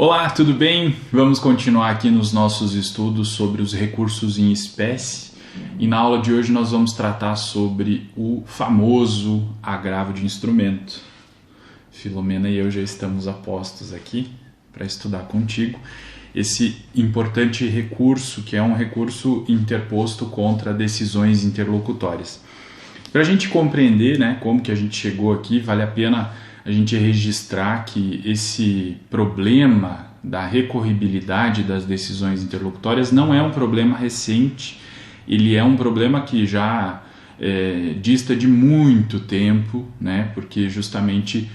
Olá, tudo bem? Vamos continuar aqui nos nossos estudos sobre os recursos em espécie e na aula de hoje nós vamos tratar sobre o famoso agravo de instrumento. Filomena e eu já estamos a postos aqui para estudar contigo esse importante recurso, que é um recurso interposto contra decisões interlocutórias. Para a gente compreender, como que a gente chegou aqui, vale a pena a gente registrar que esse problema da recorribilidade das decisões interlocutórias não é um problema recente, ele é um problema que já dista de muito tempo, porque justamente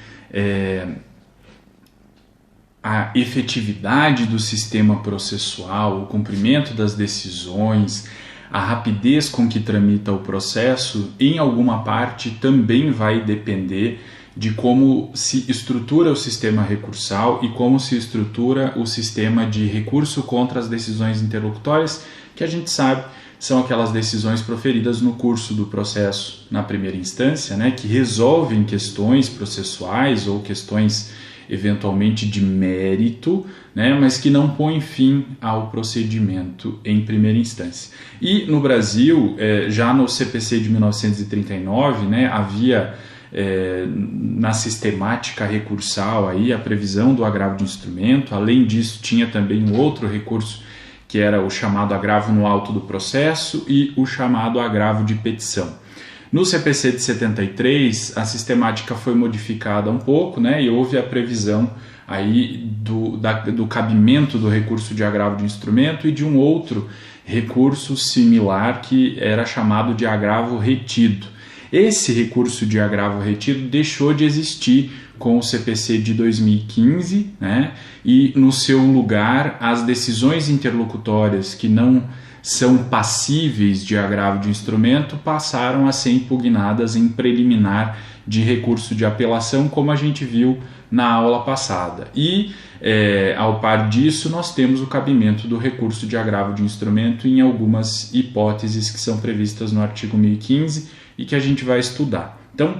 a efetividade do sistema processual, o cumprimento das decisões, a rapidez com que tramita o processo, em alguma parte também vai depender de como se estrutura o sistema recursal e como se estrutura o sistema de recurso contra as decisões interlocutórias, que a gente sabe são aquelas decisões proferidas no curso do processo na primeira instância, que resolvem questões processuais ou questões eventualmente de mérito, mas que não põem fim ao procedimento em primeira instância. E no Brasil, já no CPC de 1939, havia na sistemática recursal aí a previsão do agravo de instrumento. Além disso, tinha também um outro recurso que era o chamado agravo no auto do processo e o chamado agravo de petição. No CPC de 73, a sistemática foi modificada um pouco, e houve a previsão aí do cabimento do recurso de agravo de instrumento e de um outro recurso similar que era chamado de agravo retido. Esse recurso de agravo retido deixou de existir com o CPC de 2015, e no seu lugar as decisões interlocutórias que não são passíveis de agravo de instrumento passaram a ser impugnadas em preliminar de recurso de apelação, como a gente viu na aula passada. E, ao par disso, nós temos o cabimento do recurso de agravo de instrumento em algumas hipóteses que são previstas no artigo 1015 e que a gente vai estudar. Então,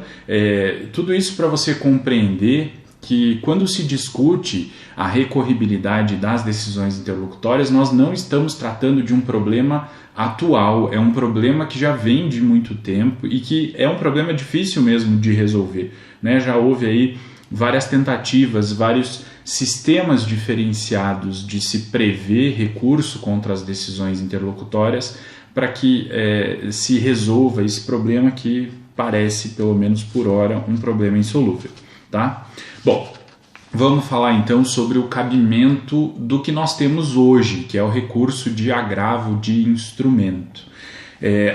tudo isso para você compreender que quando se discute a recorribilidade das decisões interlocutórias, nós não estamos tratando de um problema atual, é um problema que já vem de muito tempo e que é um problema difícil mesmo de resolver. Já houve aí várias tentativas, vários sistemas diferenciados de se prever recurso contra as decisões interlocutórias para que se resolva esse problema que parece, pelo menos por hora, um problema insolúvel. Tá? Bom, vamos falar então sobre o cabimento do que nós temos hoje, que é o recurso de agravo de instrumento.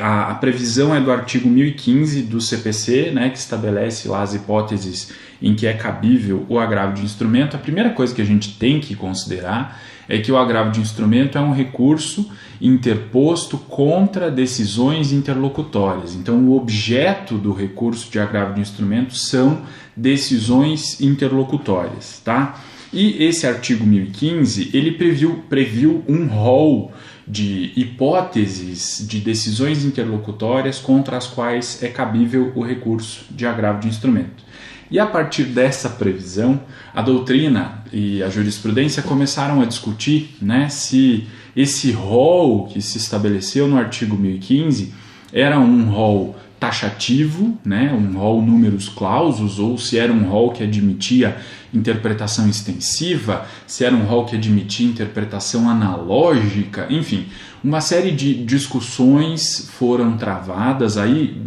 A previsão é do artigo 1015 do CPC, que estabelece lá as hipóteses em que é cabível o agravo de instrumento. A primeira coisa que a gente tem que considerar é que o agravo de instrumento é um recurso interposto contra decisões interlocutórias. Então, o objeto do recurso de agravo de instrumento são decisões interlocutórias, tá? E esse artigo 1015, ele previu um rol de hipóteses de decisões interlocutórias contra as quais é cabível o recurso de agravo de instrumento. E a partir dessa previsão, a doutrina e a jurisprudência começaram a discutir se esse rol que se estabeleceu no artigo 1015 era um rol taxativo, um rol numerus clausus, ou se era um rol que admitia interpretação extensiva, se era um rol que admitia interpretação analógica, enfim, uma série de discussões foram travadas aí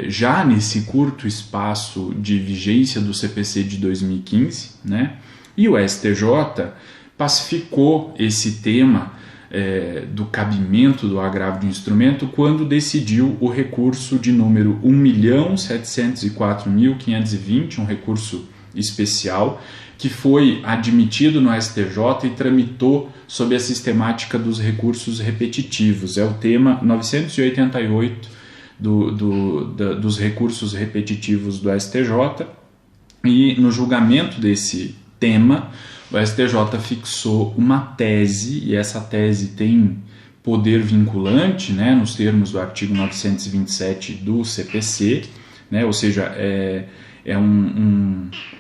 já nesse curto espaço de vigência do CPC de 2015, e o STJ pacificou esse tema do cabimento do agravo de instrumento quando decidiu o recurso de número 1.704.520, um recurso especial, que foi admitido no STJ e tramitou sob a sistemática dos recursos repetitivos. É o tema 988 dos recursos repetitivos do STJ, e no julgamento desse tema, o STJ fixou uma tese, e essa tese tem poder vinculante, nos termos do artigo 927 do CPC, ou seja,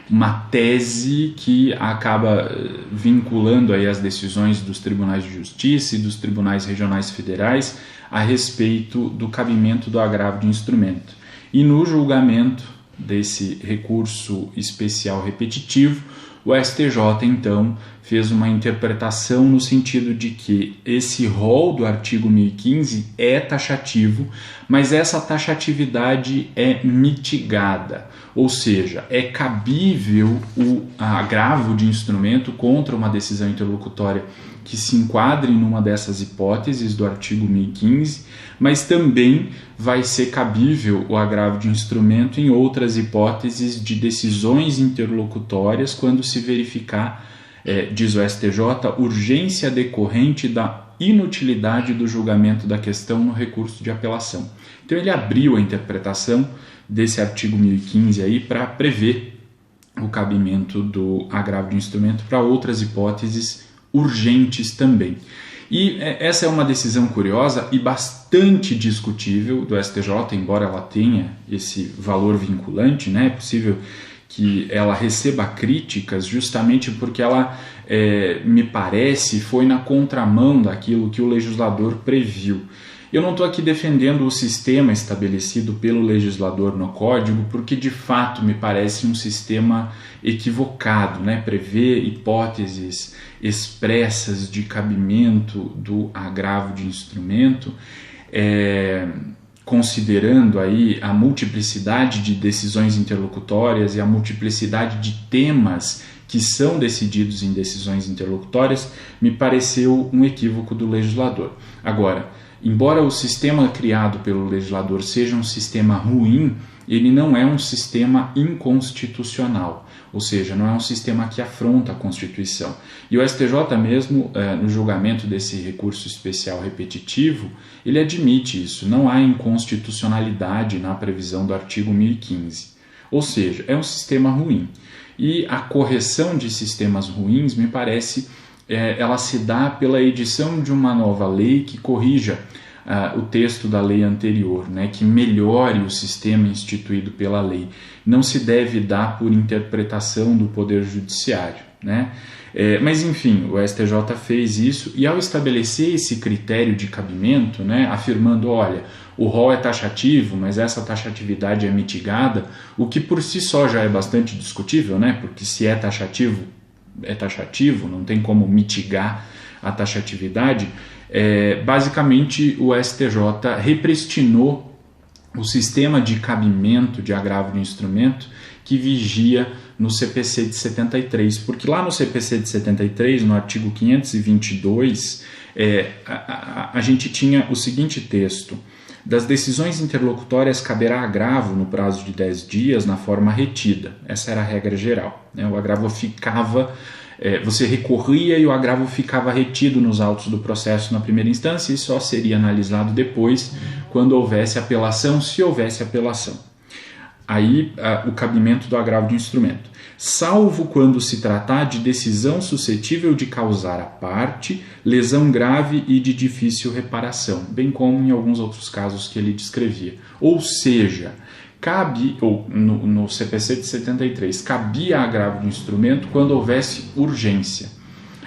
uma tese que acaba vinculando aí as decisões dos tribunais de justiça e dos tribunais regionais federais a respeito do cabimento do agravo de instrumento. E no julgamento desse recurso especial repetitivo, o STJ, então, fez uma interpretação no sentido de que esse rol do artigo 1015 é taxativo, mas essa taxatividade é mitigada, ou seja, é cabível o agravo de instrumento contra uma decisão interlocutória que se enquadre numa dessas hipóteses do artigo 1015, mas também vai ser cabível o agravo de instrumento em outras hipóteses de decisões interlocutórias quando se verificar, diz o STJ, urgência decorrente da inutilidade do julgamento da questão no recurso de apelação. Então ele abriu a interpretação desse artigo 1015 aí para prever o cabimento do agravo de instrumento para outras hipóteses urgentes também. E essa é uma decisão curiosa e bastante discutível do STJ, embora ela tenha esse valor vinculante, né? É possível que ela receba críticas justamente porque ela, me parece, foi na contramão daquilo que o legislador previu. Eu não estou aqui defendendo o sistema estabelecido pelo legislador no Código, porque de fato me parece um sistema equivocado, né? Prevê hipóteses expressas de cabimento do agravo de instrumento, considerando aí a multiplicidade de decisões interlocutórias e a multiplicidade de temas que são decididos em decisões interlocutórias, me pareceu um equívoco do legislador. Agora, embora o sistema criado pelo legislador seja um sistema ruim, ele não é um sistema inconstitucional, ou seja, não é um sistema que afronta a Constituição. E o STJ mesmo, no julgamento desse recurso especial repetitivo, ele admite isso, não há inconstitucionalidade na previsão do artigo 1015. Ou seja, é um sistema ruim. E a correção de sistemas ruins, me parece, ela se dá pela edição de uma nova lei que corrija o texto da lei anterior, né, que melhore o sistema instituído pela lei. Não se deve dar por interpretação do Poder Judiciário, né? Mas enfim, o STJ fez isso e ao estabelecer esse critério de cabimento, né, afirmando, olha, o rol é taxativo, mas essa taxatividade é mitigada, o que por si só já é bastante discutível, né, porque se é taxativo, não tem como mitigar a taxatividade. Basicamente o STJ repristinou o sistema de cabimento de agravo de instrumento que vigia no CPC de 73, porque lá no CPC de 73, no artigo 522, a gente tinha o seguinte texto: das decisões interlocutórias caberá agravo no prazo de 10 dias na forma retida. Essa era a regra geral, né? O agravo ficava, você recorria e o agravo ficava retido nos autos do processo na primeira instância e só seria analisado depois quando houvesse apelação, se houvesse apelação. Aí o cabimento do agravo de instrumento, salvo quando se tratar de decisão suscetível de causar à parte lesão grave e de difícil reparação, bem como em alguns outros casos que ele descrevia. Ou seja, no CPC de 73, cabia agravo de instrumento quando houvesse urgência.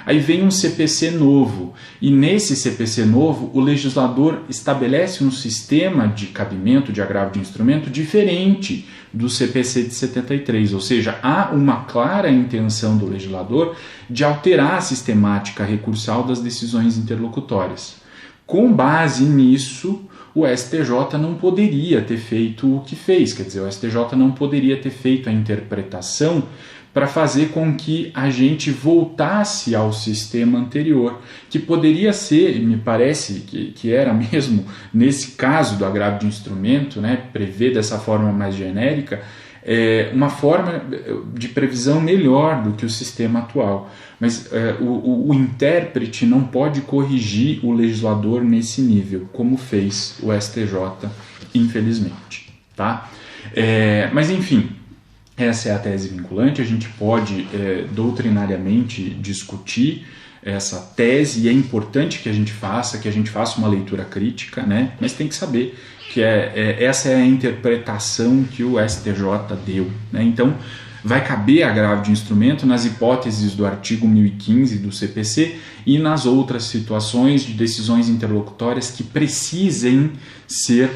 Aí vem um CPC novo, e nesse CPC novo o legislador estabelece um sistema de cabimento de agravo de instrumento diferente do CPC de 73, ou seja, há uma clara intenção do legislador de alterar a sistemática recursal das decisões interlocutórias. Com base nisso, o STJ não poderia ter feito o que fez, quer dizer, o STJ não poderia ter feito a interpretação para fazer com que a gente voltasse ao sistema anterior, que poderia ser, me parece que era mesmo, nesse caso do agravo de instrumento, né, prever dessa forma mais genérica, uma forma de previsão melhor do que o sistema atual. Mas o intérprete não pode corrigir o legislador nesse nível, como fez o STJ, infelizmente. Tá? Mas, enfim, essa é a tese vinculante. A gente pode doutrinariamente discutir essa tese, e é importante que a gente faça uma leitura crítica, né? Mas tem que saber que essa é a interpretação que o STJ deu, né? Então, vai caber agravo de instrumento nas hipóteses do artigo 1015 do CPC e nas outras situações de decisões interlocutórias que precisem ser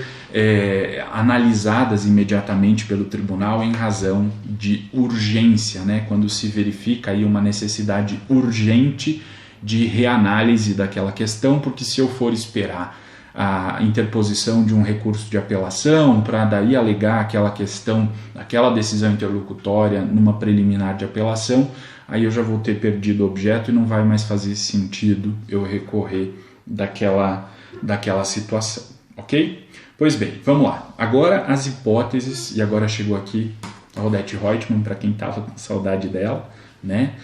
analisadas imediatamente pelo tribunal em razão de urgência, né? Quando se verifica aí uma necessidade urgente de reanálise daquela questão, porque se eu for esperar a interposição de um recurso de apelação para daí alegar aquela questão, aquela decisão interlocutória numa preliminar de apelação, aí eu já vou ter perdido o objeto e não vai mais fazer sentido eu recorrer daquela situação, ok? Pois bem, vamos lá. Agora as hipóteses, e agora chegou aqui a Odete Reutemann, para quem estava com saudade dela, né?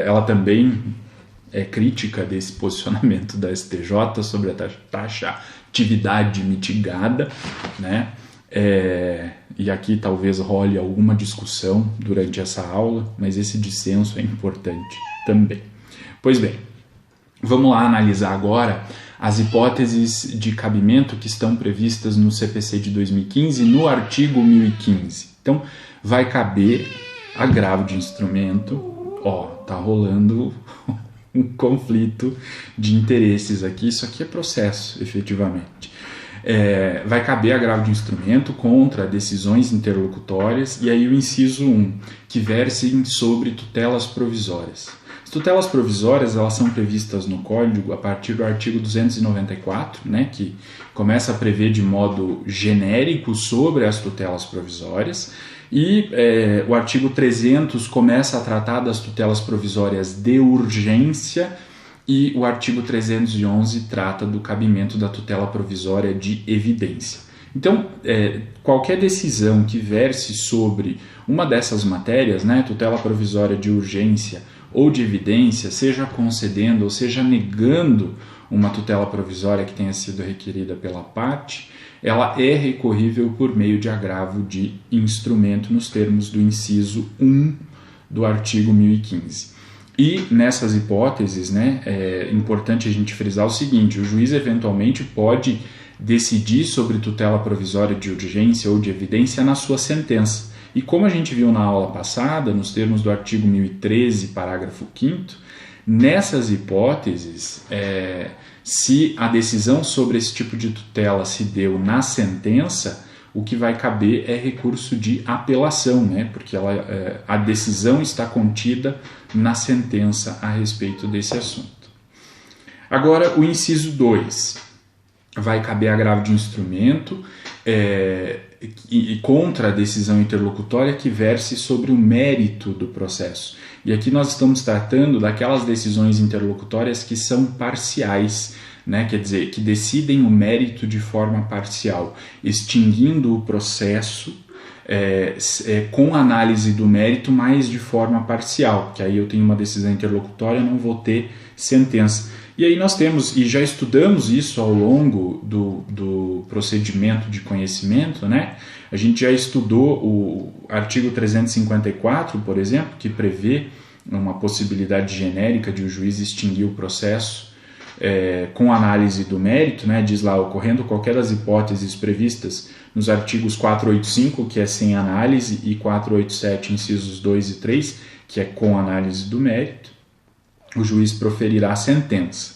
Ela também é crítica desse posicionamento da STJ sobre a taxatividade mitigada, né? E aqui talvez role alguma discussão durante essa aula, mas esse dissenso é importante também. Pois bem, vamos lá analisar agora as hipóteses de cabimento que estão previstas no CPC de 2015, no artigo 1015. Então, vai caber agravo de instrumento. Tá rolando um conflito de interesses aqui, isso aqui é processo, efetivamente. Vai caber agravo de instrumento contra decisões interlocutórias, e aí o inciso 1, que versem sobre tutelas provisórias. As tutelas provisórias, elas são previstas no Código a partir do artigo 294, né, que começa a prever de modo genérico sobre as tutelas provisórias, e o artigo 300 começa a tratar das tutelas provisórias de urgência, e o artigo 311 trata do cabimento da tutela provisória de evidência. Então, qualquer decisão que verse sobre uma dessas matérias, né, tutela provisória de urgência ou de evidência, seja concedendo ou seja negando uma tutela provisória que tenha sido requerida pela parte, ela é recorrível por meio de agravo de instrumento nos termos do inciso 1 do artigo 1015. E nessas hipóteses, né, é importante a gente frisar o seguinte: o juiz eventualmente pode decidir sobre tutela provisória de urgência ou de evidência na sua sentença. E como a gente viu na aula passada, nos termos do artigo 1013, parágrafo 5º, nessas hipóteses, se a decisão sobre esse tipo de tutela se deu na sentença, o que vai caber é recurso de apelação, né? Porque a decisão está contida na sentença a respeito desse assunto. Agora, o inciso 2, vai caber agravo de instrumento e contra a decisão interlocutória que verse sobre o mérito do processo. E aqui nós estamos tratando daquelas decisões interlocutórias que são parciais, né? Quer dizer, que decidem o mérito de forma parcial, extinguindo o processo com análise do mérito, mas de forma parcial, que aí eu tenho uma decisão interlocutória, não vou ter sentença. E aí nós temos, e já estudamos isso ao longo do procedimento de conhecimento, né? A gente já estudou o artigo 354, por exemplo, que prevê uma possibilidade genérica de o juiz extinguir o processo com análise do mérito, né? Diz lá, ocorrendo qualquer das hipóteses previstas nos artigos 485, que é sem análise, e 487, incisos 2 e 3, que é com análise do mérito, o juiz proferirá a sentença.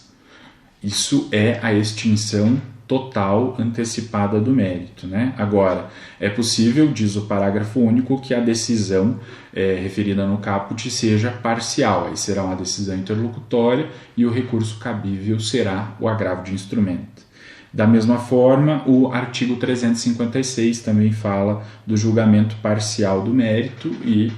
Isso é a extinção total antecipada do mérito, né? Agora, é possível, diz o parágrafo único, que a decisão referida no caput seja parcial. Aí será uma decisão interlocutória e o recurso cabível será o agravo de instrumento. Da mesma forma, o artigo 356 também fala do julgamento parcial do mérito e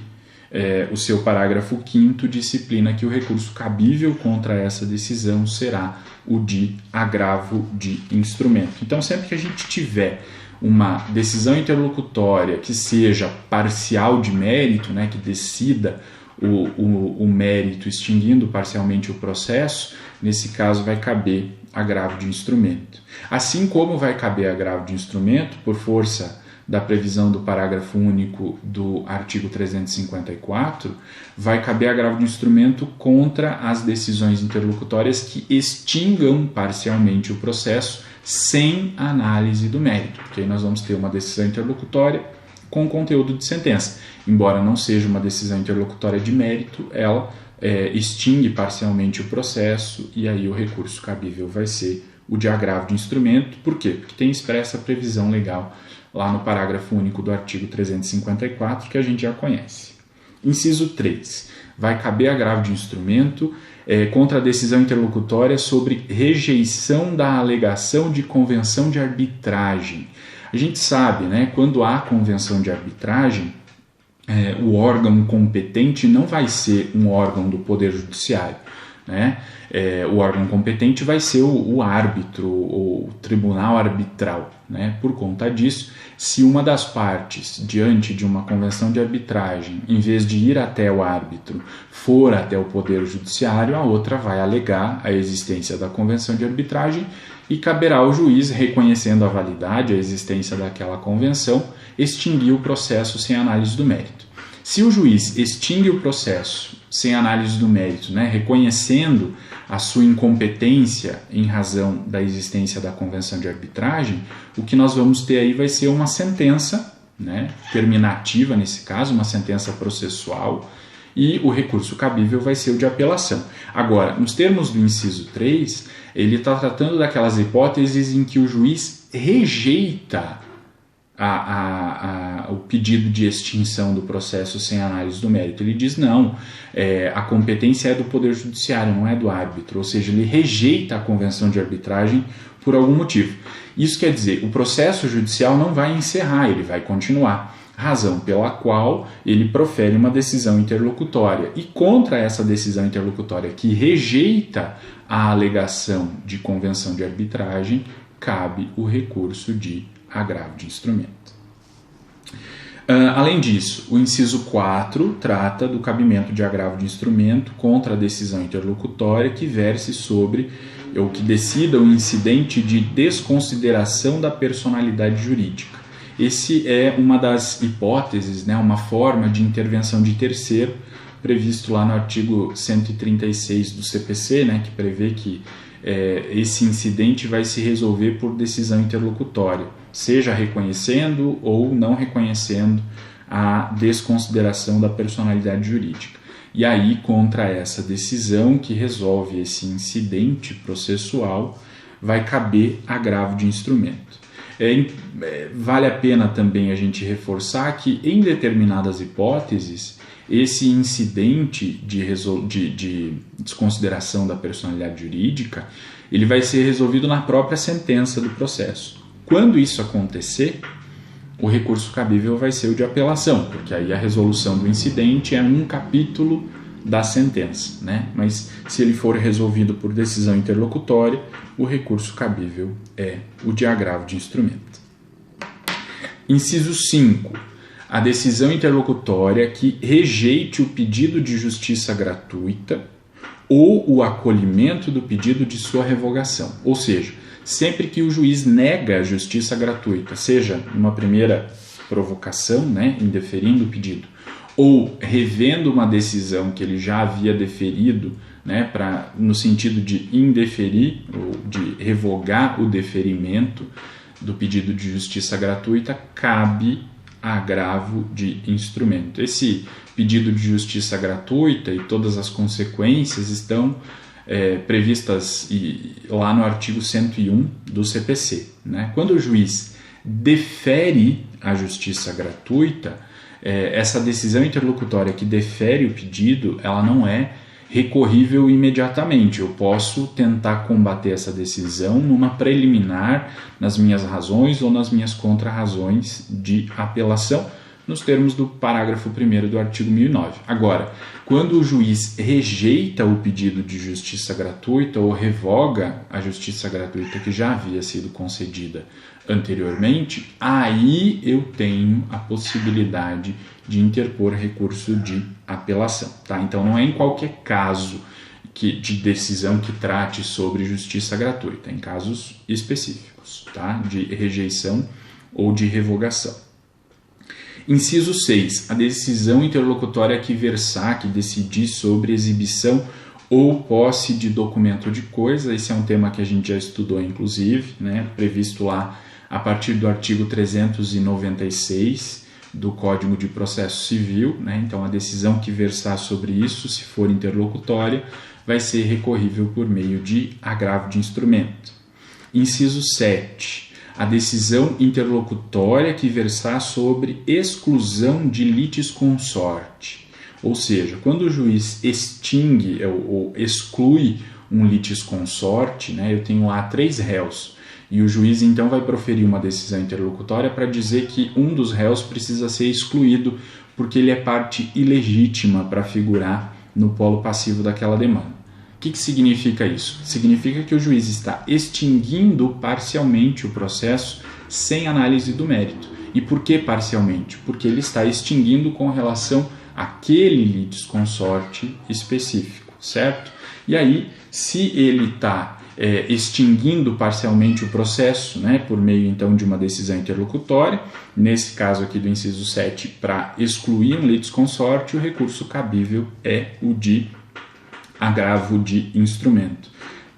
o seu parágrafo 5º disciplina que o recurso cabível contra essa decisão será o de agravo de instrumento. Então, sempre que a gente tiver uma decisão interlocutória que seja parcial de mérito, né, que decida o mérito extinguindo parcialmente o processo, nesse caso vai caber agravo de instrumento. Assim como vai caber agravo de instrumento por força da previsão do parágrafo único do artigo 354, vai caber agravo de instrumento contra as decisões interlocutórias que extingam parcialmente o processo sem análise do mérito, porque aí nós vamos ter uma decisão interlocutória com conteúdo de sentença. Embora não seja uma decisão interlocutória de mérito, ela extingue parcialmente o processo e aí o recurso cabível vai ser o de agravo de instrumento. Por quê? Porque tem expressa previsão legal lá no parágrafo único do artigo 354, que a gente já conhece. Inciso 3. Vai caber agravo de instrumento contra a decisão interlocutória sobre rejeição da alegação de convenção de arbitragem. A gente sabe, né, quando há convenção de arbitragem, o órgão competente não vai ser um órgão do Poder Judiciário, né? O órgão competente vai ser o árbitro, o tribunal arbitral, né? Por conta disso, se uma das partes, diante de uma convenção de arbitragem, em vez de ir até o árbitro, for até o Poder Judiciário, a outra vai alegar a existência da convenção de arbitragem e caberá ao juiz, reconhecendo a validade, a existência daquela convenção, extinguir o processo sem análise do mérito. Se o juiz extingue o processo sem análise do mérito, né, reconhecendo a sua incompetência em razão da existência da convenção de arbitragem, o que nós vamos ter aí vai ser uma sentença, né, terminativa nesse caso, uma sentença processual, e o recurso cabível vai ser o de apelação. Agora, nos termos do inciso 3, ele está tratando daquelas hipóteses em que o juiz rejeita o pedido de extinção do processo sem análise do mérito. Ele diz não, a competência é do Poder Judiciário, não é do árbitro, ou seja, ele rejeita a convenção de arbitragem por algum motivo. Isso quer dizer, o processo judicial não vai encerrar, ele vai continuar, razão pela qual ele profere uma decisão interlocutória. E contra essa decisão interlocutória que rejeita a alegação de convenção de arbitragem, cabe o recurso de agravo de instrumento. Além disso, o inciso 4 trata do cabimento de agravo de instrumento contra a decisão interlocutória que verse sobre ou que decida o incidente de desconsideração da personalidade jurídica. Esse é uma das hipóteses, né, uma forma de intervenção de terceiro previsto lá no artigo 136 do CPC, né, que prevê que esse incidente vai se resolver por decisão interlocutória, seja reconhecendo ou não reconhecendo a desconsideração da personalidade jurídica. E aí, contra essa decisão que resolve esse incidente processual, vai caber agravo de instrumento. Vale a pena também a gente reforçar que, em determinadas hipóteses, esse incidente de desconsideração da personalidade jurídica, ele vai ser resolvido na própria sentença do processo. Quando isso acontecer, o recurso cabível vai ser o de apelação, porque aí a resolução do incidente é um capítulo da sentença, né? Mas se ele for resolvido por decisão interlocutória, o recurso cabível é o de agravo de instrumento. Inciso 5. A decisão interlocutória que rejeite o pedido de justiça gratuita ou o acolhimento do pedido de sua revogação. Ou seja, sempre que o juiz nega a justiça gratuita, seja numa primeira provocação, né, indeferindo o pedido, ou revendo uma decisão que ele já havia deferido, né, no sentido de indeferir ou de revogar o deferimento do pedido de justiça gratuita, cabe agravo de instrumento. Esse pedido de justiça gratuita e todas as consequências estão previstas lá no artigo 101 do CPC. Né? Quando o juiz defere a justiça gratuita, essa decisão interlocutória que defere o pedido, ela não é recorrível imediatamente. Eu posso tentar combater essa decisão numa preliminar, nas minhas razões ou nas minhas contrarrazões de apelação, nos termos do parágrafo 1º do artigo 1009. Agora, quando o juiz rejeita o pedido de justiça gratuita ou revoga a justiça gratuita que já havia sido concedida anteriormente, aí eu tenho a possibilidade de interpor recurso de apelação. Tá? Então, não é em qualquer caso de decisão que trate sobre justiça gratuita, em casos específicos, tá? De rejeição ou de revogação. Inciso 6. A decisão interlocutória que versar, que decidir sobre exibição ou posse de documento de coisa. Esse é um tema que a gente já estudou, inclusive, né, previsto lá a partir do artigo 396 do Código de Processo Civil, né? Então, a decisão que versar sobre isso, se for interlocutória, vai ser recorrível por meio de agravo de instrumento. Inciso 7. A decisão interlocutória que versar sobre exclusão de litisconsorte. Ou seja, quando o juiz extingue ou exclui um litisconsorte, né, eu tenho lá 3 réus, e o juiz então vai proferir uma decisão interlocutória para dizer que um dos réus precisa ser excluído porque ele é parte ilegítima para figurar no polo passivo daquela demanda. O que significa isso? Significa que o juiz está extinguindo parcialmente o processo sem análise do mérito. E por que parcialmente? Porque ele está extinguindo com relação àquele litisconsorte específico, certo? E aí, se ele está extinguindo parcialmente o processo, né, por meio então de uma decisão interlocutória, nesse caso aqui do inciso 7, para excluir um litisconsorte, o recurso cabível é o de agravo de instrumento.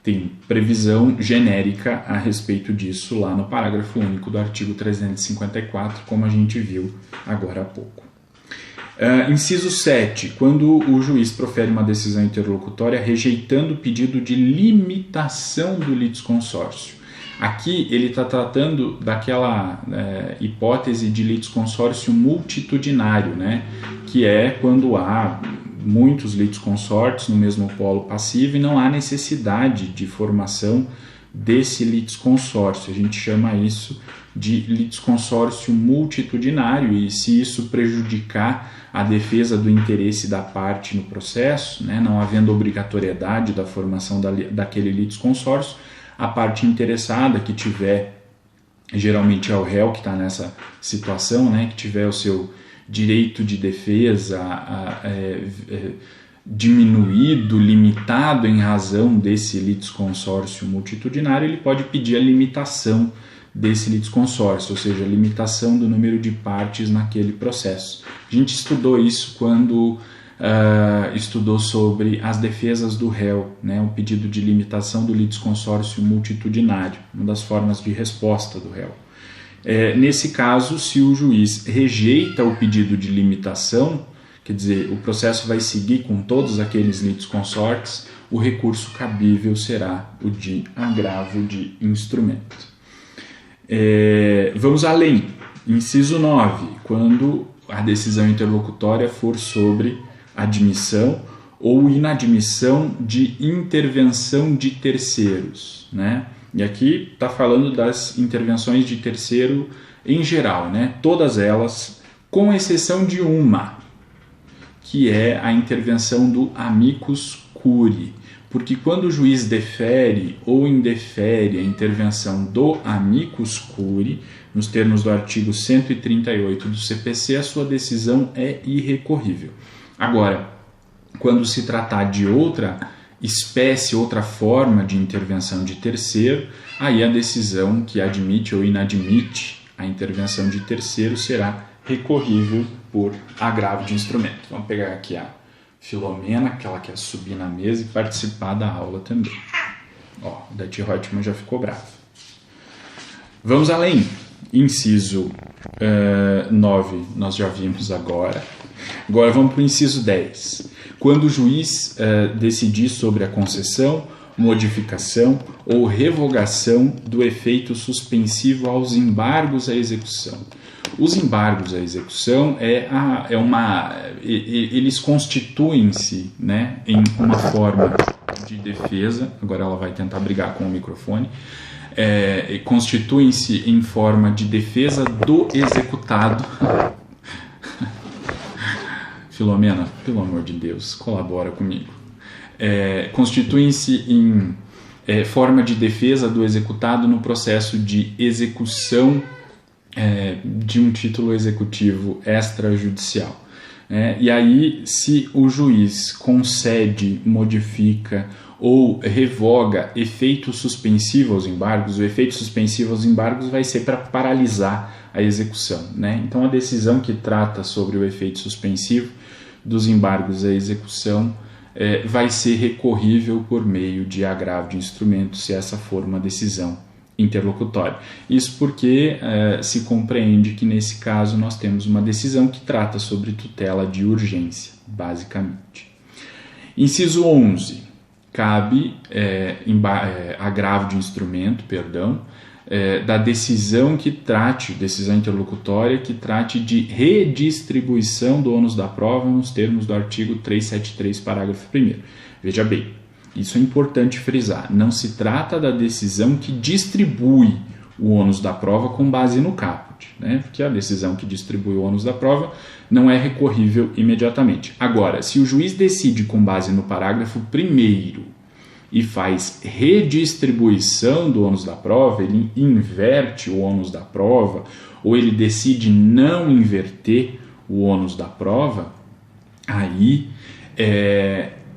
Tem previsão genérica a respeito disso lá no parágrafo único do artigo 354, como a gente viu agora há pouco. Inciso 7. Quando o juiz profere uma decisão interlocutória rejeitando o pedido de limitação do litisconsórcio. Aqui ele está tratando daquela hipótese de litisconsórcio multitudinário, né? Que é quando há muitos litisconsortes no mesmo polo passivo e não há necessidade de formação desse litisconsórcio. A gente chama isso de litisconsórcio multitudinário, e se isso prejudicar a defesa do interesse da parte no processo, né, não havendo obrigatoriedade da formação daquele litisconsórcio, a parte interessada que tiver, geralmente é o réu que está nessa situação, né, que tiver o seu direito de defesa diminuído, limitado em razão desse litisconsórcio multitudinário, ele pode pedir a limitação desse litisconsórcio, ou seja, a limitação do número de partes naquele processo. A gente estudou isso quando estudou sobre as defesas do réu, né, um pedido de limitação do litisconsórcio multitudinário, uma das formas de resposta do réu. Nesse caso, se o juiz rejeita o pedido de limitação, quer dizer, o processo vai seguir com todos aqueles litisconsortes, o recurso cabível será o de agravo de instrumento. Vamos além. Inciso 9. Quando a decisão interlocutória for sobre admissão ou inadmissão de intervenção de terceiros, né? E aqui está falando das intervenções de terceiro em geral, né? Todas elas, com exceção de uma, que é a intervenção do amicus curiae. Porque quando o juiz defere ou indefere a intervenção do amicus curiae, nos termos do artigo 138 do CPC, a sua decisão é irrecorrível. Agora, quando se tratar de outra espécie, outra forma de intervenção de terceiro, aí a decisão que admite ou inadmite a intervenção de terceiro será recorrível por agravo de instrumento. Vamos pegar aqui a Filomena, que ela quer subir na mesa e participar da aula também. Ó, o Dati Reutemann já ficou bravo. Vamos além. Inciso 9 nós já vimos agora. Agora vamos para o inciso 10. Quando o juiz decidir sobre a concessão, modificação ou revogação do efeito suspensivo aos embargos à execução. Os embargos à execução eles constituem-se, né, em uma forma de defesa. Agora ela vai tentar brigar com o microfone. Constituem-se em forma de defesa do executado. Filomena, pelo amor de Deus, colabora comigo. Constituem-se em forma de defesa do executado no processo de execução de um título executivo extrajudicial. E aí, se o juiz concede, modifica ou revoga efeito suspensivo aos embargos, o efeito suspensivo aos embargos vai ser para paralisar a execução, né? Então a decisão que trata sobre o efeito suspensivo dos embargos à execução vai ser recorrível por meio de agravo de instrumento, se essa for uma decisão interlocutória. Isso porque se compreende que nesse caso nós temos uma decisão que trata sobre tutela de urgência, basicamente. Inciso 11. Cabe agravo de instrumento, da decisão interlocutória que trate de redistribuição do ônus da prova nos termos do artigo 373, parágrafo 1º. Veja bem, isso é importante frisar, não se trata da decisão que distribui o ônus da prova com base no caput, né? Porque a decisão que distribui o ônus da prova não é recorrível imediatamente. Agora, se o juiz decide com base no parágrafo 1º e faz redistribuição do ônus da prova, ele inverte o ônus da prova, ou ele decide não inverter o ônus da prova, aí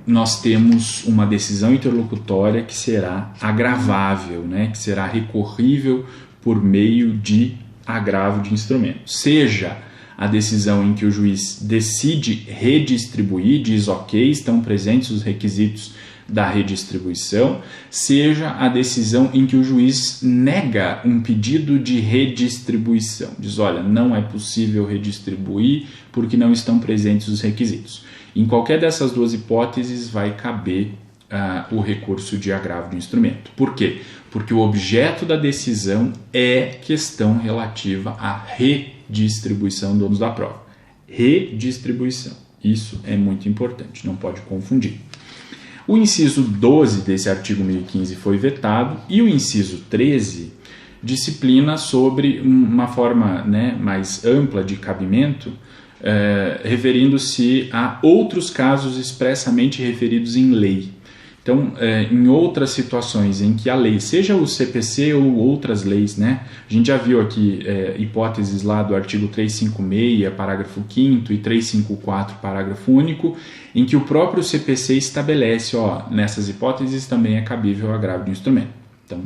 nós temos uma decisão interlocutória que será agravável, né? Que será recorrível por meio de agravo de instrumento. Seja a decisão em que o juiz decide redistribuir, diz ok, estão presentes os requisitos da redistribuição, seja a decisão em que o juiz nega um pedido de redistribuição, diz, olha, não é possível redistribuir porque não estão presentes os requisitos. Em qualquer dessas duas hipóteses vai caber o recurso de agravo de instrumento. Por quê? Porque o objeto da decisão é questão relativa à redistribuição do ônus da prova. Redistribuição, isso é muito importante, não pode confundir. O inciso 12 desse artigo 1015 foi vetado e o inciso 13 disciplina sobre uma forma, né, mais ampla de cabimento, referindo-se a outros casos expressamente referidos em lei. Então, em outras situações em que a lei, seja o CPC ou outras leis, né? A gente já viu aqui hipóteses lá do artigo 356, parágrafo 5º e 354, parágrafo único, em que o próprio CPC estabelece, nessas hipóteses também é cabível o agravo de instrumento. Então,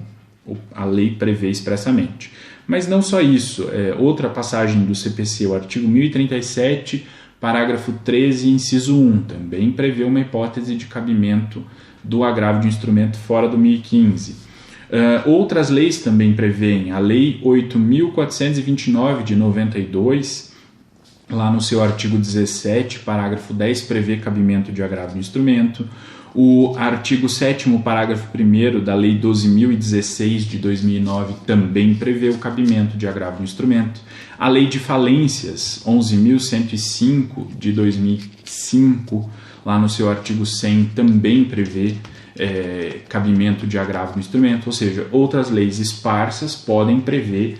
a lei prevê expressamente. Mas não só isso, outra passagem do CPC, o artigo 1037, parágrafo 13, inciso 1, também prevê uma hipótese de cabimento do agravo de instrumento fora do 1015. Outras leis também prevêem, a Lei 8.429 de 92, lá no seu artigo 17, parágrafo 10, prevê cabimento de agravo de instrumento. O artigo 7º, parágrafo 1º da Lei 12.016 de 2009 também prevê o cabimento de agravo de instrumento. A Lei de Falências 11.105 de 2005, lá no seu artigo 100, também prevê cabimento de agravo do instrumento, ou seja, outras leis esparsas podem prever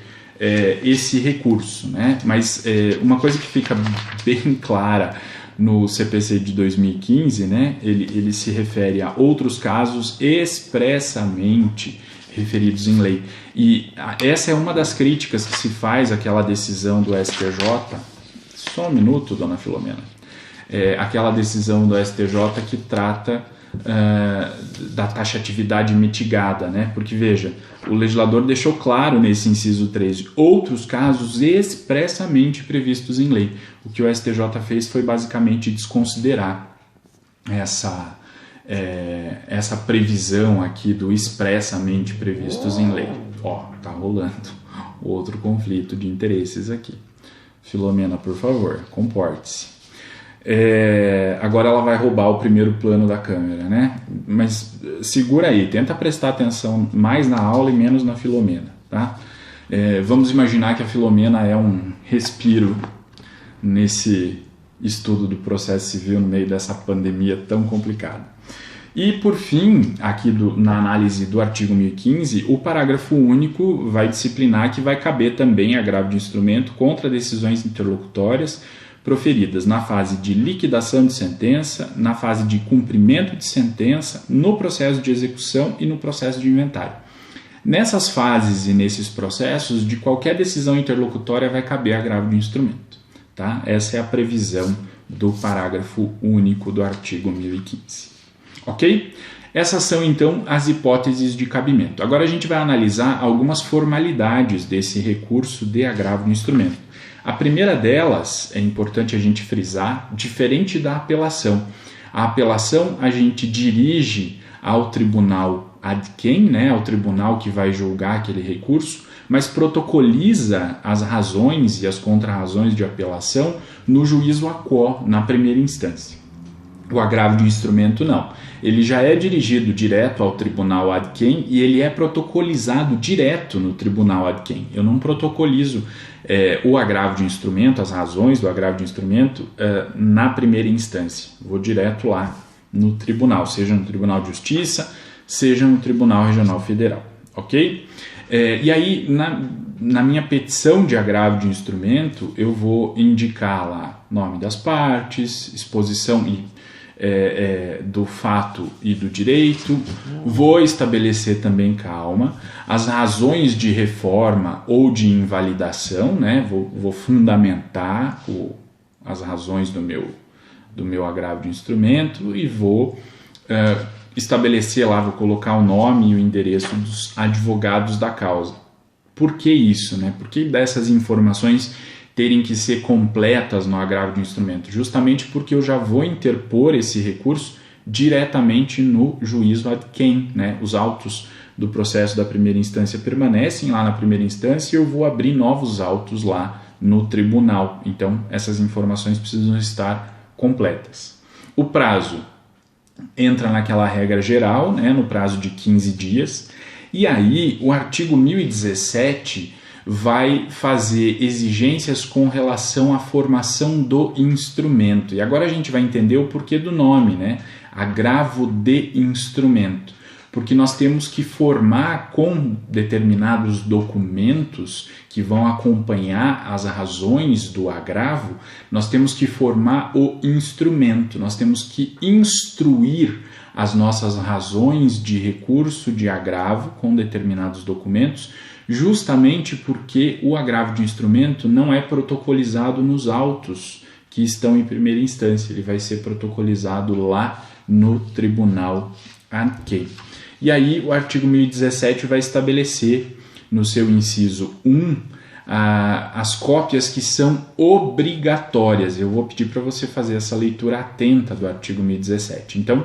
esse recurso, né? Mas uma coisa que fica bem clara no CPC de 2015, né? Ele se refere a outros casos expressamente referidos em lei. E essa é uma das críticas que se faz àquela decisão do STJ. Só um minuto, dona Filomena. Aquela decisão do STJ que trata da taxatividade mitigada, né? Porque, veja, o legislador deixou claro nesse inciso 13 outros casos expressamente previstos em lei. O que o STJ fez foi basicamente desconsiderar essa previsão aqui do expressamente previstos em lei. Tá rolando outro conflito de interesses aqui. Filomena, por favor, comporte-se. Agora ela vai roubar o primeiro plano da câmera, né? Mas segura aí, tenta prestar atenção mais na aula e menos na Filomena, tá? Vamos imaginar que a Filomena é um respiro nesse estudo do processo civil no meio dessa pandemia tão complicada. E por fim, aqui na análise do artigo 1015, o parágrafo único vai disciplinar que vai caber também agravo de instrumento contra decisões interlocutórias proferidas na fase de liquidação de sentença, na fase de cumprimento de sentença, no processo de execução e no processo de inventário. Nessas fases e nesses processos, de qualquer decisão interlocutória vai caber agravo de instrumento. Tá? Essa é a previsão do parágrafo único do artigo 1015. Ok? Essas são, então, as hipóteses de cabimento. Agora a gente vai analisar algumas formalidades desse recurso de agravo do instrumento. A primeira delas, é importante a gente frisar, diferente da apelação. A apelação a gente dirige ao tribunal ad quem, né, ao tribunal que vai julgar aquele recurso, mas protocoliza as razões e as contrarrazões de apelação no juízo a quo, na primeira instância. O agravo de instrumento não. Ele já é dirigido direto ao tribunal ad quem e ele é protocolizado direto no tribunal ad quem. Eu não protocolizo o agravo de instrumento, as razões do agravo de instrumento na primeira instância. Vou direto lá no tribunal, seja no Tribunal de Justiça, seja no Tribunal Regional Federal, ok? E aí, na minha petição de agravo de instrumento, eu vou indicar lá nome das partes, exposição do fato e do direito, vou estabelecer também, as razões de reforma ou de invalidação, né? Vou fundamentar as razões do meu agravo de instrumento e vou estabelecer lá, vou colocar o nome e o endereço dos advogados da causa. Por que isso, né? Por que dessas informações terem que ser completas no agravo de instrumento? Justamente porque eu já vou interpor esse recurso diretamente no juízo ad quem, né? Os autos do processo da primeira instância permanecem lá na primeira instância e eu vou abrir novos autos lá no tribunal. Então, essas informações precisam estar completas. O prazo entra naquela regra geral, né? No prazo de 15 dias. E aí, o artigo 1017 vai fazer exigências com relação à formação do instrumento. E agora a gente vai entender o porquê do nome, né? Agravo de instrumento. Porque nós temos que formar com determinados documentos que vão acompanhar as razões do agravo, nós temos que formar o instrumento, nós temos que instruir as nossas razões de recurso de agravo com determinados documentos, justamente porque o agravo de instrumento não é protocolizado nos autos que estão em primeira instância, ele vai ser protocolizado lá no tribunal ad quem. E aí o artigo 1017 vai estabelecer no seu inciso 1 as cópias que são obrigatórias. Eu vou pedir para você fazer essa leitura atenta do artigo 1017. Então,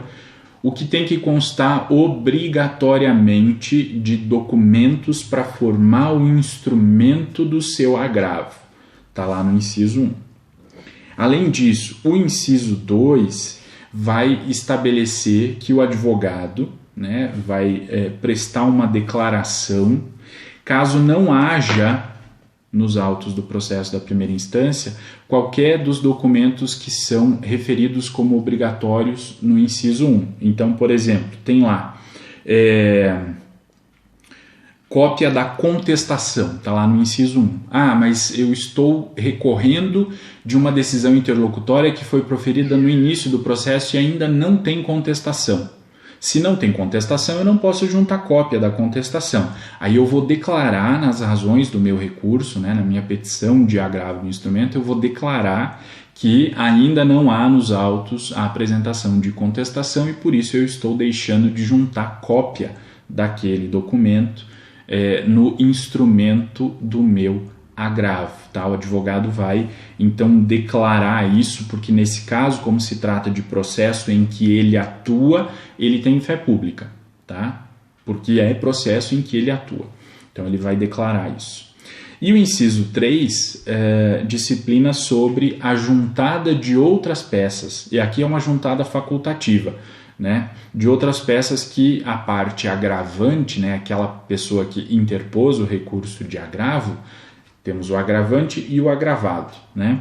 o que tem que constar obrigatoriamente de documentos para formar o instrumento do seu agravo. Está lá no inciso 1. Além disso, o inciso 2 vai estabelecer que o advogado, né, vai prestar uma declaração caso não haja nos autos do processo da primeira instância qualquer dos documentos que são referidos como obrigatórios no inciso 1. Então, por exemplo, tem lá cópia da contestação, está lá no inciso 1. Ah, mas eu estou recorrendo de uma decisão interlocutória que foi proferida no início do processo e ainda não tem contestação. Se não tem contestação, eu não posso juntar cópia da contestação. Aí eu vou declarar nas razões do meu recurso, né, na minha petição de agravo do instrumento, eu vou declarar que ainda não há nos autos a apresentação de contestação e por isso eu estou deixando de juntar cópia daquele documento no instrumento do meu agravo. Tá? O advogado vai então declarar isso, porque nesse caso, como se trata de processo em que ele atua, ele tem fé pública, tá? Porque é processo em que ele atua. Então ele vai declarar isso. E o inciso 3 disciplina sobre a juntada de outras peças. E aqui é uma juntada facultativa, né? De outras peças que a parte agravante, né, aquela pessoa que interpôs o recurso de agravo, temos o agravante e o agravado, né?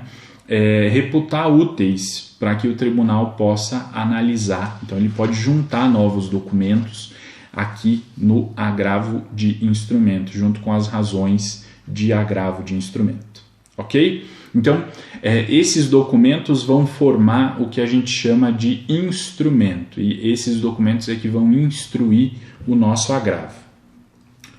Reputar úteis para que o tribunal possa analisar. Então ele pode juntar novos documentos aqui no agravo de instrumento, junto com as razões de agravo de instrumento. Ok? Então, esses documentos vão formar o que a gente chama de instrumento, e esses documentos é que vão instruir o nosso agravo.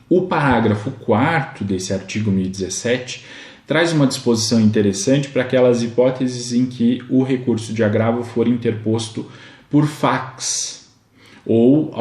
O parágrafo 4º desse artigo 1017 traz uma disposição interessante para aquelas hipóteses em que o recurso de agravo for interposto por fax ou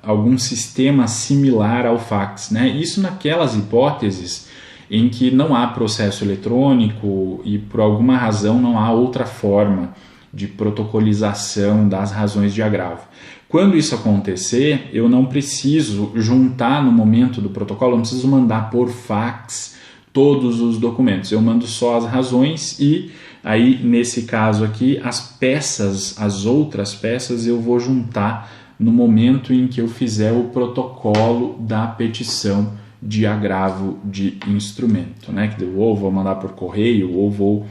algum sistema similar ao fax, né? Isso naquelas hipóteses em que não há processo eletrônico e por alguma razão não há outra forma de protocolização das razões de agravo. Quando isso acontecer, eu não preciso juntar no momento do protocolo, eu não preciso mandar por fax todos os documentos, eu mando só as razões e aí nesse caso aqui as outras peças eu vou juntar no momento em que eu fizer o protocolo da petição de agravo de instrumento, né? Que eu ou vou mandar por correio ou vou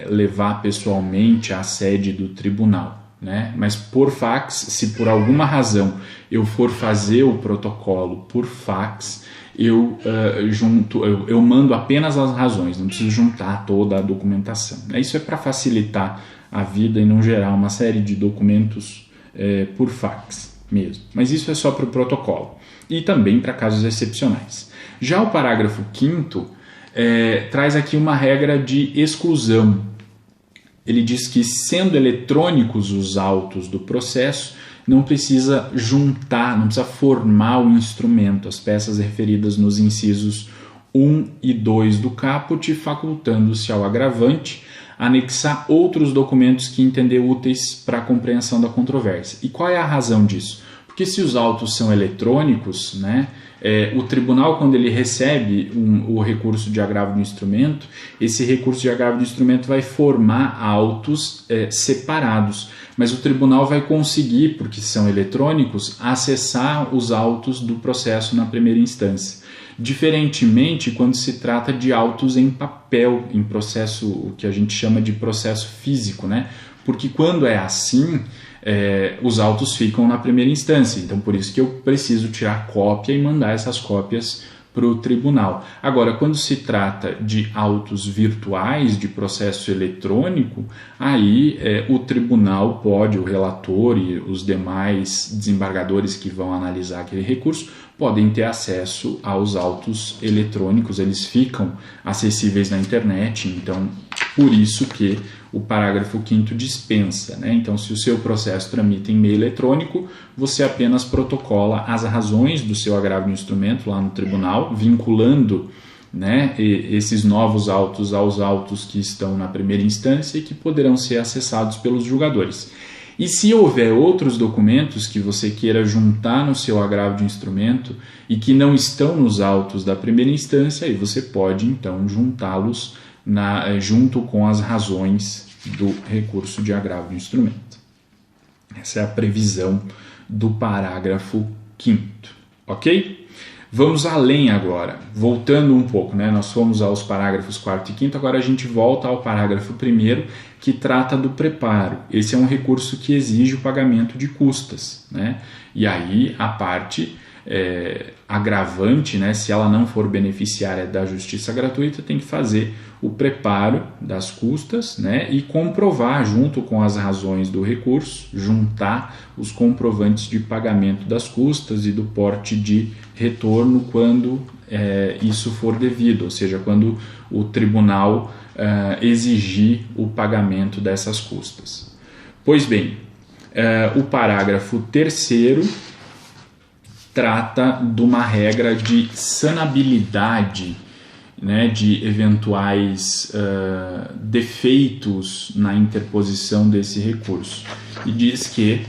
levar pessoalmente à sede do tribunal, né? Mas por fax, se por alguma razão eu for fazer o protocolo por fax, eu mando apenas as razões, não preciso juntar toda a documentação. Isso é para facilitar a vida e não gerar uma série de documentos por fax mesmo. Mas isso é só para o protocolo e também para casos excepcionais. Já o parágrafo 5º traz aqui uma regra de exclusão. Ele diz que, sendo eletrônicos os autos do processo, não precisa juntar, não precisa formar o instrumento, as peças referidas nos incisos 1 e 2 do caput, facultando-se ao agravante anexar outros documentos que entender úteis para a compreensão da controvérsia. E qual é a razão disso? Porque se os autos são eletrônicos, né, o tribunal, quando ele recebe o recurso de agravo do instrumento, esse recurso de agravo do instrumento vai formar autos separados, mas o tribunal vai conseguir, porque são eletrônicos, acessar os autos do processo na primeira instância. Diferentemente quando se trata de autos em papel, em processo, o que a gente chama de processo físico, né? Porque quando é assim, os autos ficam na primeira instância, então por isso que eu preciso tirar cópia e mandar essas cópias para o tribunal. Agora, quando se trata de autos virtuais, de processo eletrônico, aí o tribunal pode, o relator e os demais desembargadores que vão analisar aquele recurso, podem ter acesso aos autos eletrônicos, eles ficam acessíveis na internet, então por isso que o parágrafo 5º dispensa, né? Então, se o seu processo tramita em meio eletrônico, você apenas protocola as razões do seu agravo de instrumento lá no tribunal, vinculando, né, esses novos autos aos autos que estão na primeira instância e que poderão ser acessados pelos julgadores. E se houver outros documentos que você queira juntar no seu agravo de instrumento e que não estão nos autos da primeira instância, aí você pode então juntá-los junto com as razões do recurso de agravo de instrumento. Essa é a previsão do parágrafo 5º, ok? Vamos além agora, voltando um pouco, né? Nós fomos aos parágrafos 4º e 5º, agora a gente volta ao parágrafo 1º, que trata do preparo. Esse é um recurso que exige o pagamento de custas, né? E aí a parte agravante, né, se ela não for beneficiária da justiça gratuita, tem que fazer o preparo das custas, né, e comprovar junto com as razões do recurso, juntar os comprovantes de pagamento das custas e do porte de retorno quando isso for devido, ou seja, quando o tribunal exigir o pagamento dessas custas. Pois bem, o parágrafo 3º trata de uma regra de sanabilidade, né, de eventuais defeitos na interposição desse recurso. E diz que,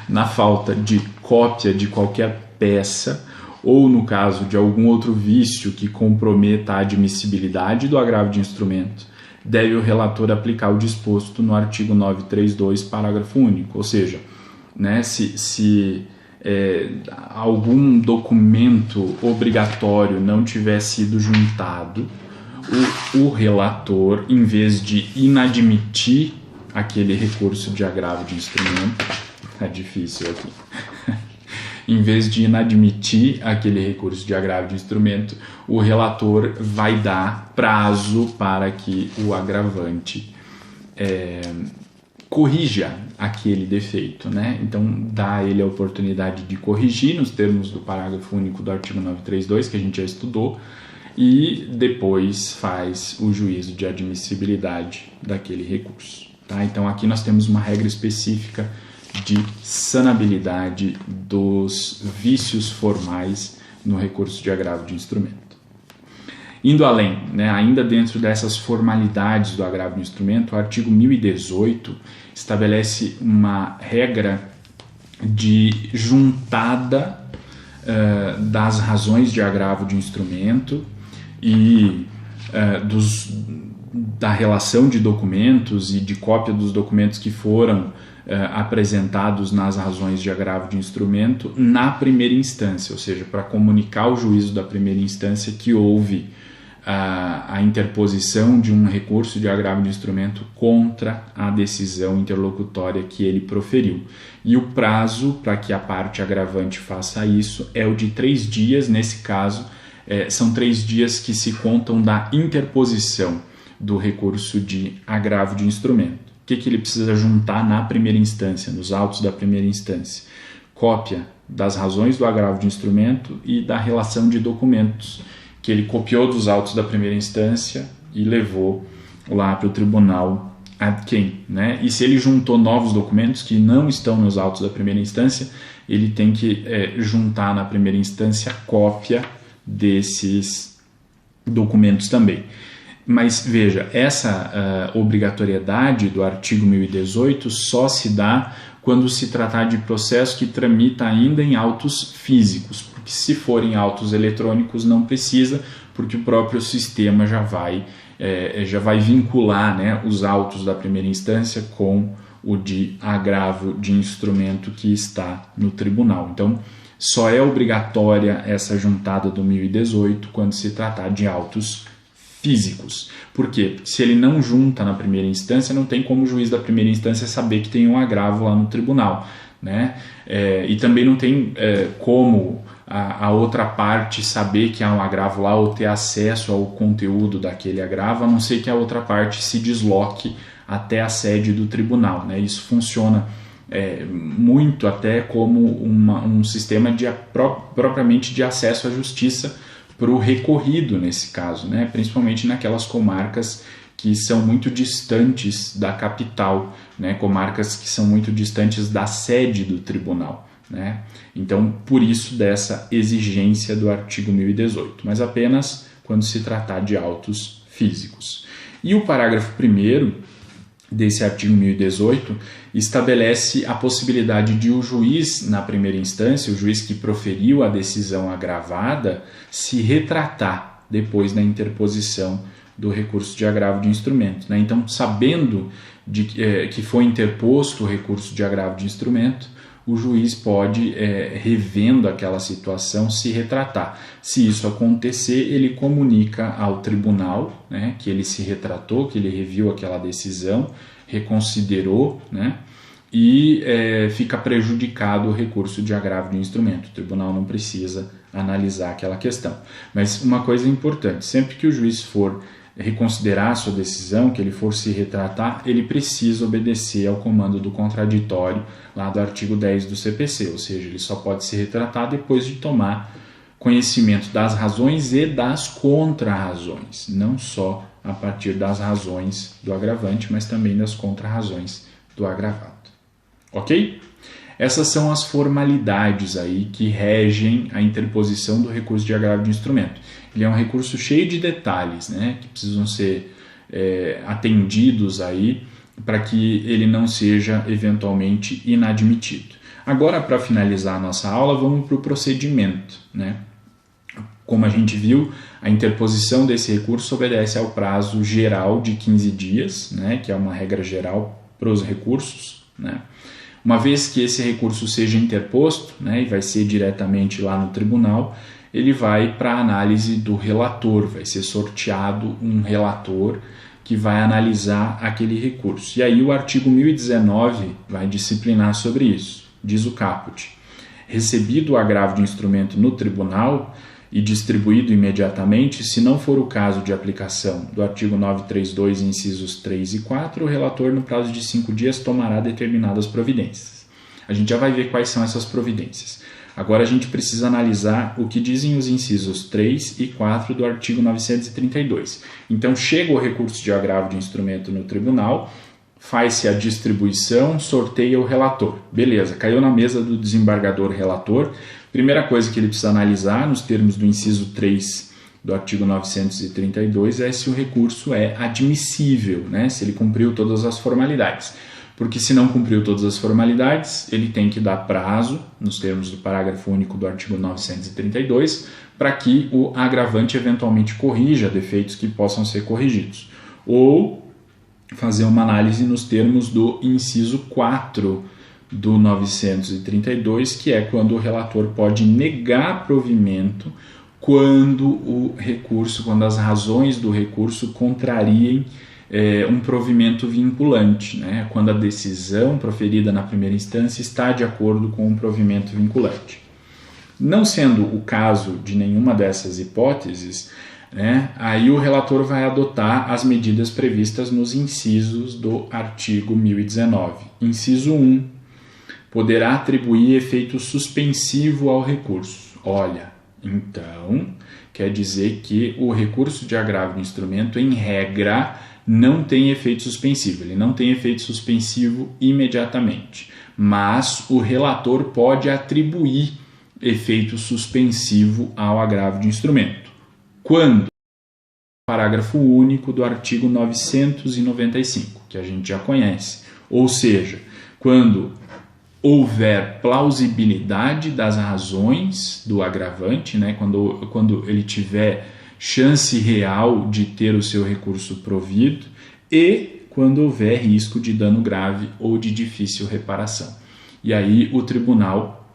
na falta de cópia de qualquer peça, ou no caso de algum outro vício que comprometa a admissibilidade do agravo de instrumento, deve o relator aplicar o disposto no artigo 932, parágrafo único. Ou seja, né, se algum documento obrigatório não tiver sido juntado, o relator, em vez de inadmitir aquele recurso de agravo de instrumento, é difícil aqui, em vez de inadmitir aquele recurso de agravo de instrumento, o relator vai dar prazo para que o agravante corrija aquele defeito, né? Então dá a ele a oportunidade de corrigir nos termos do parágrafo único do artigo 932, que a gente já estudou, e depois faz o juízo de admissibilidade daquele recurso. Tá? Então aqui nós temos uma regra específica de sanabilidade dos vícios formais no recurso de agravo de instrumento. Indo além, né, ainda dentro dessas formalidades do agravo de instrumento, o artigo 1018 estabelece uma regra de juntada das razões de agravo de instrumento e da relação de documentos e de cópia dos documentos que foram apresentados nas razões de agravo de instrumento na primeira instância, ou seja, para comunicar ao juízo da primeira instância que houve a interposição de um recurso de agravo de instrumento contra a decisão interlocutória que ele proferiu. E o prazo para que a parte agravante faça isso é o de 3 dias, nesse caso, são 3 dias que se contam da interposição do recurso de agravo de instrumento. O que ele precisa juntar na primeira instância, nos autos da primeira instância? Cópia das razões do agravo de instrumento e da relação de documentos que ele copiou dos autos da primeira instância e levou lá para o tribunal ad quem, né? E se ele juntou novos documentos que não estão nos autos da primeira instância, ele tem que juntar na primeira instância cópia desses documentos também. Mas veja, essa obrigatoriedade do artigo 1018 só se dá quando se tratar de processo que tramita ainda em autos físicos, porque se for em autos eletrônicos não precisa, porque o próprio sistema já vai vincular, né, os autos da primeira instância com o de agravo de instrumento que está no tribunal. Então, só é obrigatória essa juntada do 1018 quando se tratar de autos físicos. Por quê? Se ele não junta na primeira instância, não tem como o juiz da primeira instância saber que tem um agravo lá no tribunal, né? E também não tem como a outra parte saber que há um agravo lá ou ter acesso ao conteúdo daquele agravo, a não ser que a outra parte se desloque até a sede do tribunal, né? Isso funciona muito até como um sistema propriamente de acesso à justiça para o recorrido nesse caso, né? Principalmente naquelas comarcas que são muito distantes da capital, né? Comarcas que são muito distantes da sede do tribunal, né? Então, por isso dessa exigência do artigo 1018, mas apenas quando se tratar de autos físicos. E o parágrafo 1º desse artigo 1018 estabelece a possibilidade de o juiz, na primeira instância, o juiz que proferiu a decisão agravada, se retratar depois da interposição do recurso de agravo de instrumento, né? Então, sabendo que foi interposto o recurso de agravo de instrumento, o juiz pode, revendo aquela situação, se retratar. Se isso acontecer, ele comunica ao tribunal, né, que ele se retratou, que ele reviu aquela decisão, reconsiderou, né, e fica prejudicado o recurso de agravo de instrumento. O tribunal não precisa analisar aquela questão. Mas uma coisa importante, sempre que o juiz for reconsiderar a sua decisão, que ele for se retratar, ele precisa obedecer ao comando do contraditório lá do artigo 10 do CPC, ou seja, ele só pode se retratar depois de tomar conhecimento das razões e das contrarrazões, não só a partir das razões do agravante, mas também das contrarrazões do agravado. Ok? Essas são as formalidades aí que regem a interposição do recurso de agravo de instrumento. Ele é um recurso cheio de detalhes, né, que precisam ser atendidos aí para que ele não seja eventualmente inadmitido. Agora, para finalizar a nossa aula, vamos para o procedimento, né? Como a gente viu, a interposição desse recurso obedece ao prazo geral de 15 dias, né, que é uma regra geral para os recursos, né? Uma vez que esse recurso seja interposto, né, e vai ser diretamente lá no tribunal, ele vai para a análise do relator, vai ser sorteado um relator que vai analisar aquele recurso. E aí o artigo 1019 vai disciplinar sobre isso. Diz o caput: recebido o agravo de instrumento no tribunal e distribuído imediatamente, se não for o caso de aplicação do artigo 932, incisos 3 e 4, o relator, no prazo de 5 dias, tomará determinadas providências. A gente já vai ver quais são essas providências. Agora a gente precisa analisar o que dizem os incisos 3 e 4 do artigo 932. Então, chega o recurso de agravo de instrumento no tribunal, faz-se a distribuição, sorteia o relator. Beleza, caiu na mesa do desembargador relator. Primeira coisa que ele precisa analisar, nos termos do inciso 3 do artigo 932, é se o recurso é admissível, né? Se ele cumpriu todas as formalidades. Porque se não cumpriu todas as formalidades, ele tem que dar prazo, nos termos do parágrafo único do artigo 932, para que o agravante eventualmente corrija defeitos que possam ser corrigidos. Ou fazer uma análise nos termos do inciso 4 do 932, que é quando o relator pode negar provimento quando as razões do recurso contrariem um provimento vinculante, né? Quando a decisão proferida na primeira instância está de acordo com um provimento vinculante. Não sendo o caso de nenhuma dessas hipóteses, né, aí o relator vai adotar as medidas previstas nos incisos do artigo 1019. Inciso 1, poderá atribuir efeito suspensivo ao recurso. Olha, então, quer dizer que o recurso de agravo do instrumento, em regra, não tem efeito suspensivo. Ele não tem efeito suspensivo imediatamente, mas o relator pode atribuir efeito suspensivo ao agravo de instrumento. Quando? Parágrafo único do artigo 995, que a gente já conhece. Ou seja, quando houver plausibilidade das razões do agravante, né, quando ele tiver chance real de ter o seu recurso provido e quando houver risco de dano grave ou de difícil reparação. E aí o tribunal,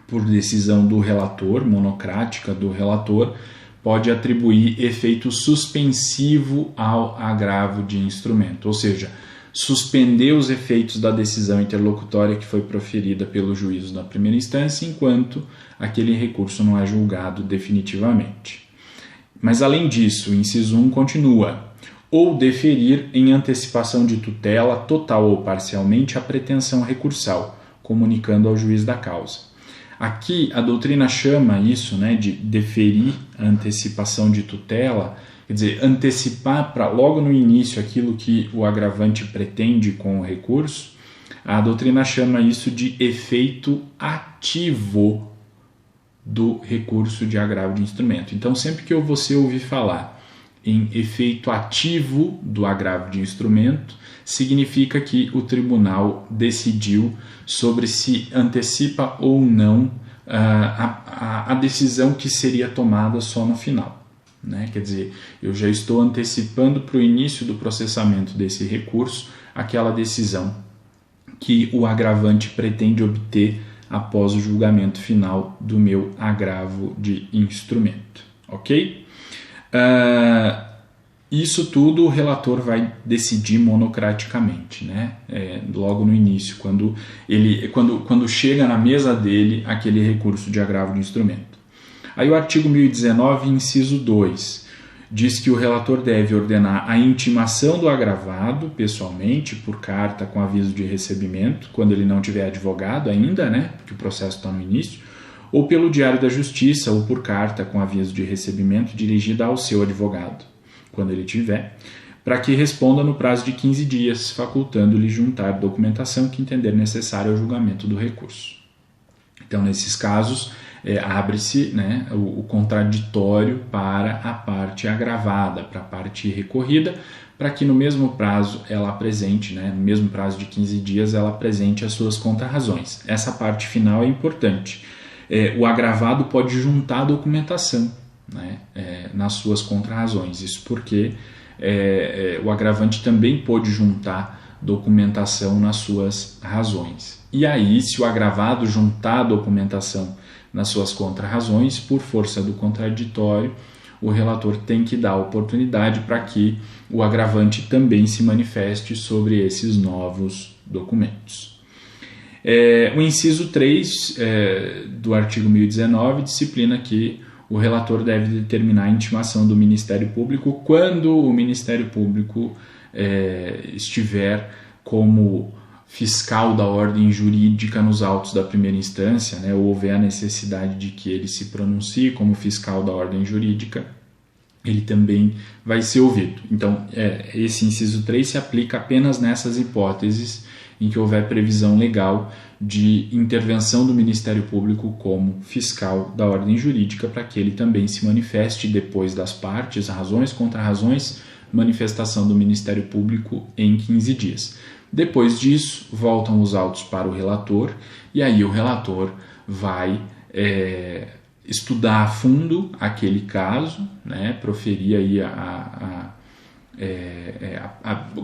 por decisão do relator, monocrática do relator, pode atribuir efeito suspensivo ao agravo de instrumento, ou seja, suspender os efeitos da decisão interlocutória que foi proferida pelo juízo da primeira instância, enquanto aquele recurso não é julgado definitivamente. Mas, além disso, o inciso 1 continua, ou deferir em antecipação de tutela, total ou parcialmente, a pretensão recursal, comunicando ao juiz da causa. Aqui, a doutrina chama isso, né, de deferir a antecipação de tutela, quer dizer, antecipar para logo no início aquilo que o agravante pretende com o recurso. A doutrina chama isso de efeito ativo do recurso de agravo de instrumento. Então, sempre que você ouvir falar em efeito ativo do agravo de instrumento, significa que o tribunal decidiu sobre se antecipa ou não a decisão que seria tomada só no final. Né? Quer dizer, eu já estou antecipando para o início do processamento desse recurso aquela decisão que o agravante pretende obter após o julgamento final do meu agravo de instrumento. Ok? Isso tudo o relator vai decidir monocraticamente, né? Logo no início, quando chega na mesa dele aquele recurso de agravo de instrumento. Aí o artigo 1019, inciso 2, diz que o relator deve ordenar a intimação do agravado, pessoalmente, por carta com aviso de recebimento, quando ele não tiver advogado ainda, né, porque o processo está no início, ou pelo Diário da Justiça, ou por carta com aviso de recebimento dirigida ao seu advogado, quando ele tiver, para que responda no prazo de 15 dias, facultando-lhe juntar documentação que entender necessária ao julgamento do recurso. Então, nesses casos, abre-se, né, o contraditório para a parte agravada, para a parte recorrida, para que no mesmo prazo ela apresente, né, no mesmo prazo de 15 dias, ela apresente as suas contrarrazões. Essa parte final é importante. O agravado pode juntar documentação, né, nas suas contrarrazões. Isso porque o agravante também pode juntar documentação nas suas razões. E aí, se o agravado juntar documentação nas suas contrarrazões, por força do contraditório, o relator tem que dar oportunidade para que o agravante também se manifeste sobre esses novos documentos. O inciso 3 do artigo 1019 disciplina que o relator deve determinar a intimação do Ministério Público quando o Ministério Público estiver como fiscal da ordem jurídica nos autos da primeira instância, né, ou houver a necessidade de que ele se pronuncie como fiscal da ordem jurídica ele também vai ser ouvido. Então, esse inciso 3 se aplica apenas nessas hipóteses em que houver previsão legal de intervenção do Ministério Público como fiscal da ordem jurídica, para que ele também se manifeste depois das partes, razões, contra-razões, manifestação do Ministério Público em 15 dias. Depois disso, voltam os autos para o relator, e aí o relator vai estudar a fundo aquele caso, né, proferir aí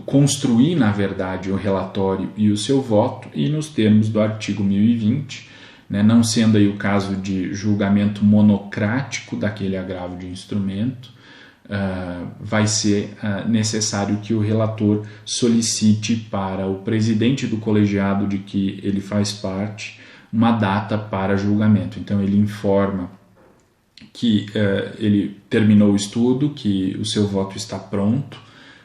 construir, na verdade, o relatório e o seu voto, e nos termos do artigo 1020, né, não sendo aí o caso de julgamento monocrático daquele agravo de instrumento, vai ser necessário que o relator solicite para o presidente do colegiado de que ele faz parte uma data para julgamento. Então ele informa que ele terminou o estudo, que o seu voto está pronto,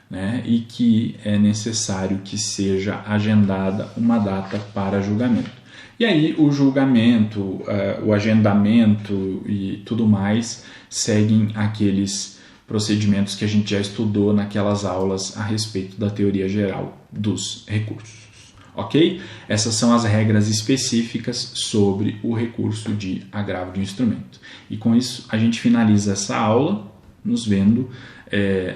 né, e que é necessário que seja agendada uma data para julgamento. E aí o julgamento, o agendamento e tudo mais seguem aqueles procedimentos que a gente já estudou naquelas aulas a respeito da teoria geral dos recursos. Ok? Essas são as regras específicas sobre o recurso de agravo de instrumento. E com isso a gente finaliza essa aula, nos vendo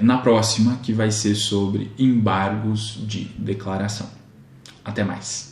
na próxima, que vai ser sobre embargos de declaração. Até mais!